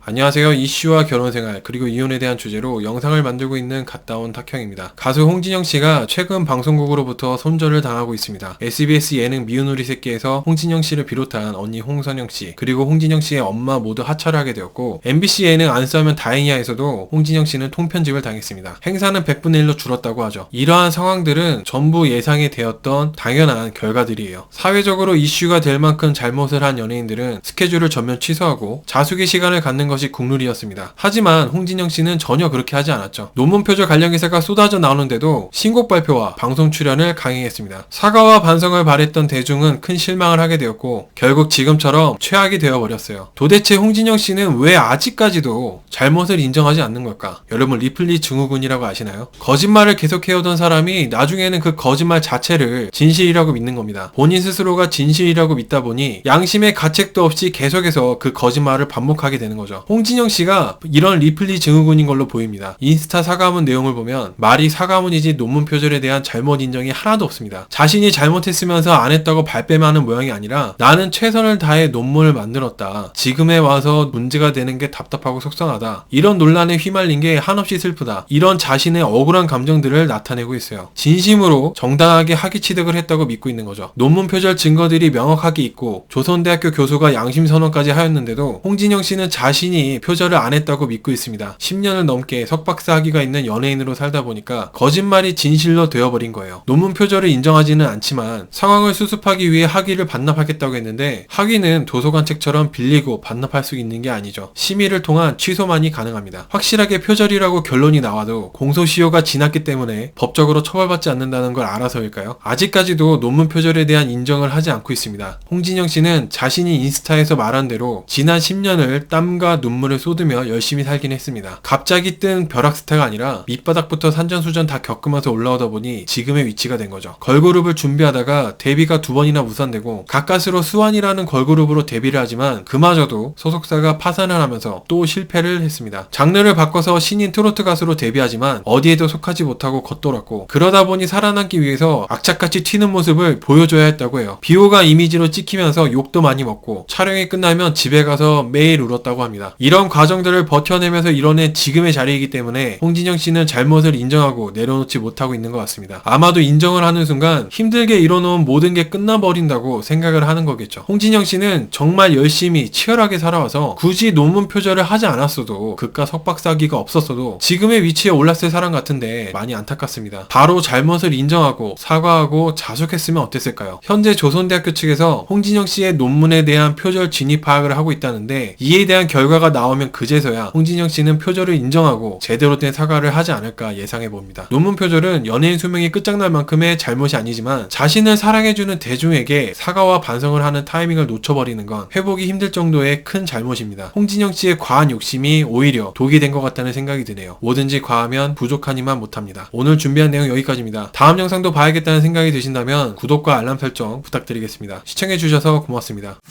안녕하세요. 이슈와 결혼생활 그리고 이혼에 대한 주제로 영상을 만들고 있는 갓다운 탁형입니다. 가수 홍진영 씨가 최근 방송국으로부터 손절을 당하고 있습니다. SBS 예능 미운 우리 새끼에서 홍진영 씨를 비롯한 언니 홍선영 씨 그리고 홍진영 씨의 엄마 모두 하차를 하게 되었고, MBC 예능 안 싸우면 다행이야에서도 홍진영 씨는 통편집을 당했습니다. 행사는 100분의 1로 줄었다고 하죠. 이러한 상황들은 전부 예상이 되었던 당연한 결과들이에요. 사회적으로 이슈가 될 만큼 잘못을 한 연예인들은 스케줄을 전면 취소하고 자숙의 시간을 갖는 것이 국룰이었습니다. 하지만 홍진영 씨는 전혀 그렇게 하지 않았죠. 논문 표절 관련 기사가 쏟아져 나오는데도 신곡 발표와 방송 출연을 강행했습니다. 사과와 반성을 바랬던 대중은 큰 실망을 하게 되었고, 결국 지금처럼 최악이 되어버렸어요. 도대체 홍진영 씨는 왜 아직까지도 잘못을 인정하지 않는 걸까? 여러분, 리플리 증후군이라고 아시나요? 거짓말을 계속해오던 사람이 나중에는 그 거짓말 자체를 진실이라고 믿는 겁니다. 본인 스스로가 진실이라고 믿다 보니 양심의 가책도 없이 계속해서 그 거짓말을 반복하게 되는 거죠. 홍진영 씨가 이런 리플리 증후군인 걸로 보입니다. 인스타 사과문 내용을 보면 말이 사과문이지 논문 표절에 대한 잘못 인정이 하나도 없습니다. 자신이 잘못했으면서 안 했다고 발뺌하는 모양이 아니라, 나는 최선을 다해 논문을 만들었다, 지금에 와서 문제가 되는 게 답답하고 속상하다, 이런 논란에 휘말린 게 한없이 슬프다, 이런 자신의 억울한 감정들을 나타내고 있어요. 진심으로 정당하게 학위 취득을 했다고 믿고 있는 거죠. 논문 표절 증거들이 명확하게 있고 조선대학교 교수가 양심선언까지 하였는데도 홍진영 씨는 자신이 표절을 안 했다고 믿고 있습니다. 10년을 넘게 석박사 학위가 있는 연예인으로 살다 보니까 거짓말이 진실로 되어버린 거예요. 논문 표절을 인정하지는 않지만 상황을 수습하기 위해 학위를 반납하겠다고 했는데, 학위는 도서관 책처럼 빌리고 반납할 수 있는 게 아니죠. 심의를 통한 취소만이 가능합니다. 확실하게 표절이라고 결론이 나와도 공소시효가 지났기 때문에 법적으로 처벌받지 않는다는 걸 알아서일까요? 아직까지도 논문 표절에 대한 인정을 하지 않고 있습니다. 홍진영 씨는 자신이 인스타에서 말한 대로 지난 10년을 땀과 눈물을 쏟으며 열심히 살긴 했습니다. 갑자기 뜬 벼락스타가 아니라 밑바닥부터 산전수전 다 겪으면서 올라오다 보니 지금의 위치가 된 거죠. 걸그룹을 준비하다가 데뷔가 2번이나 무산되고 가까스로 수완이라는 걸그룹으로 데뷔를 하지만 그마저도 소속사가 파산을 하면서 또 실패를 했습니다. 장르를 바꿔서 신인 트로트 가수로 데뷔하지만 어디에도 속하지 못하고 겉돌았고, 그러다 보니 살아남기 위해서 악착같이 튀는 모습을 보여줘야 했다고 해요. 비호가 이미지로 찍히면서 욕도 많이 먹고 촬영이 끝나면 집에 가서 매일 울었다고 합니다. 이런 과정들을 버텨내면서 이뤄낸 지금의 자리이기 때문에 홍진영 씨는 잘못을 인정하고 내려놓지 못하고 있는 것 같습니다. 아마도 인정을 하는 순간 힘들게 이뤄놓은 모든 게 끝나버린다고 생각을 하는 거겠죠. 홍진영 씨는 정말 열심히 치열하게 살아와서 굳이 논문 표절을 하지 않았어도, 그깟 석박사학위가 없었어도 지금의 위치에 올랐을 사람 같은데 많이 안타깝습니다. 바로 잘못을 인정하고 사과하고 자숙했으면 어땠을까요? 현재 조선대학교 측에서 홍진영 씨의 논문에 대한 표절 진위 파악을 하고 있다는데, 이에 대한 결과가 나오면 그제서야 홍진영 씨는 표절을 인정하고 제대로 된 사과를 하지 않을까 예상해봅니다. 논문 표절은 연예인 수명이 끝장날 만큼의 잘못이 아니지만 자신을 사랑해주는 대중에게 사과와 반성을 하는 타이밍을 놓쳐버리는 건 회복이 힘들 정도의 큰 잘못입니다. 홍진영 씨의 과한 욕심이 오히려 독이 된 것 같다는 생각이 드네요. 뭐든지 과하면 부족하니만 못합니다. 오늘 준비한 내용 여기까지입니다. 다음 영상도 봐야겠다는 생각이 드신다면 구독과 알람 설정 부탁드리겠습니다. 시청해주셔서 고맙습니다.